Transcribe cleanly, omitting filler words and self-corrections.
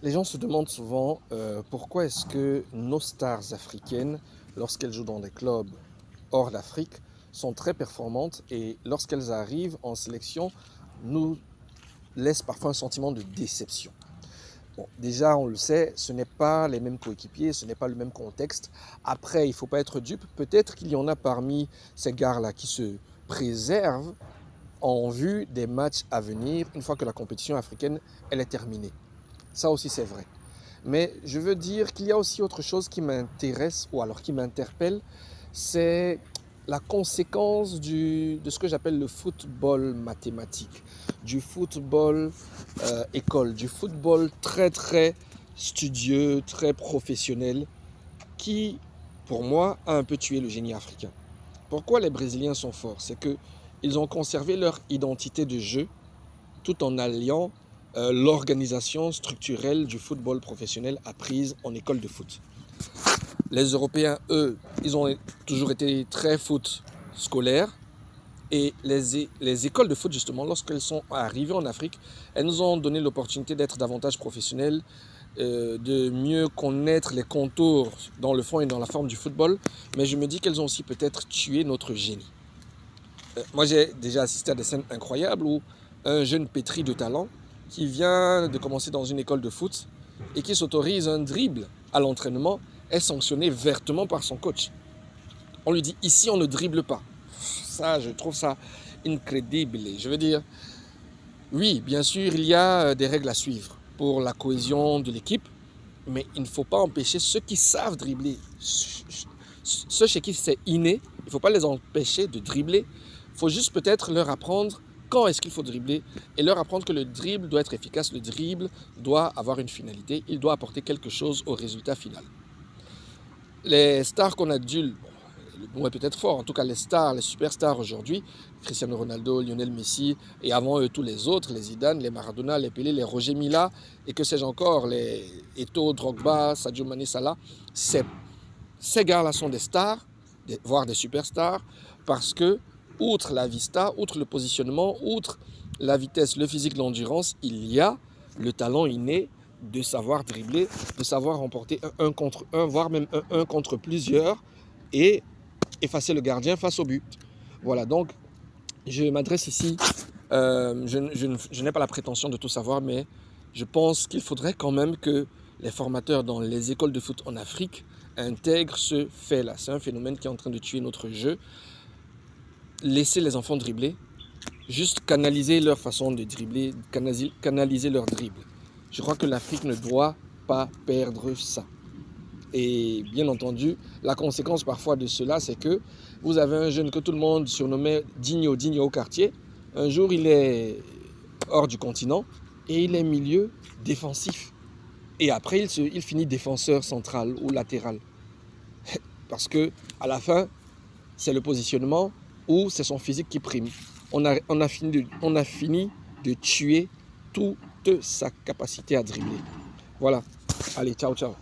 Les gens se demandent souvent pourquoi est-ce que nos stars africaines, lorsqu'elles jouent dans des clubs hors d'Afrique, sont très performantes et lorsqu'elles arrivent en sélection, nous laissent parfois un sentiment de déception. Bon, déjà, on le sait, ce n'est pas les mêmes coéquipiers, ce n'est pas le même contexte. Après, il ne faut pas être dupe. Peut-être qu'il y en a parmi ces gars-là qui se préservent en vue des matchs à venir, une fois que la compétition africaine elle est terminée. Ça aussi, c'est vrai. Mais je veux dire qu'il y a aussi autre chose qui m'intéresse ou alors qui m'interpelle, c'est la conséquence de ce que j'appelle le football mathématique, du football école, du football très très studieux, très professionnel, qui, pour moi, a un peu tué le génie africain. Pourquoi les Brésiliens sont forts? C'est qu'ils ont conservé leur identité de jeu tout en alliant l'organisation structurelle du football professionnel apprise en école de foot. Les Européens, eux, ils ont toujours été très foot scolaire et les écoles de foot, justement, lorsqu'elles sont arrivées en Afrique, elles nous ont donné l'opportunité d'être davantage professionnels, de mieux connaître les contours dans le fond et dans la forme du football, mais je me dis qu'elles ont aussi peut-être tué notre génie. Moi, j'ai déjà assisté à des scènes incroyables où un jeune pétri de talent qui vient de commencer dans une école de foot et qui s'autorise un dribble à l'entraînement est sanctionné vertement par son coach. On lui dit ici on ne dribble pas. Ça, je trouve ça incroyable. Je veux dire, oui, bien sûr, il y a des règles à suivre pour la cohésion de l'équipe, mais il ne faut pas empêcher ceux qui savent dribbler, ceux chez qui c'est inné, il ne faut pas les empêcher de dribbler. Il faut juste peut-être leur apprendre quand est-ce qu'il faut dribbler et leur apprendre que le dribble doit être efficace, le dribble doit avoir une finalité, il doit apporter quelque chose au résultat final. Les stars qu'on adule, le mot est peut-être fort, en tout cas les stars, les superstars aujourd'hui, Cristiano Ronaldo, Lionel Messi, et avant eux tous les autres, les Zidane, les Maradona, les Pelé, les Roger Mila, et que sais-je encore, les Eto'o, Drogba, Sadio Mané, Salah, ces gars-là sont des stars, voire des superstars, parce que, outre la vista, outre le positionnement, outre la vitesse, le physique, l'endurance, il y a le talent inné de savoir dribbler, de savoir remporter un contre un, voire même un contre plusieurs, et effacer le gardien face au but. Voilà, donc je m'adresse ici, je n'ai pas la prétention de tout savoir, mais je pense qu'il faudrait quand même que les formateurs dans les écoles de foot en Afrique intègrent ce fait-là. C'est un phénomène qui est en train de tuer notre jeu. Laisser les enfants dribbler, juste canaliser leur façon de dribbler, canaliser leur dribble. Je crois que l'Afrique ne doit pas perdre ça. Et bien entendu, la conséquence parfois de cela, c'est que vous avez un jeune que tout le monde surnommait Digno au quartier. Un jour, il est hors du continent et il est milieu défensif. Et après, il finit défenseur central ou latéral. Parce que à la fin, c'est le positionnement ou c'est son physique qui prime. On a fini de tuer toute sa capacité à dribbler. Voilà. Allez, ciao, ciao.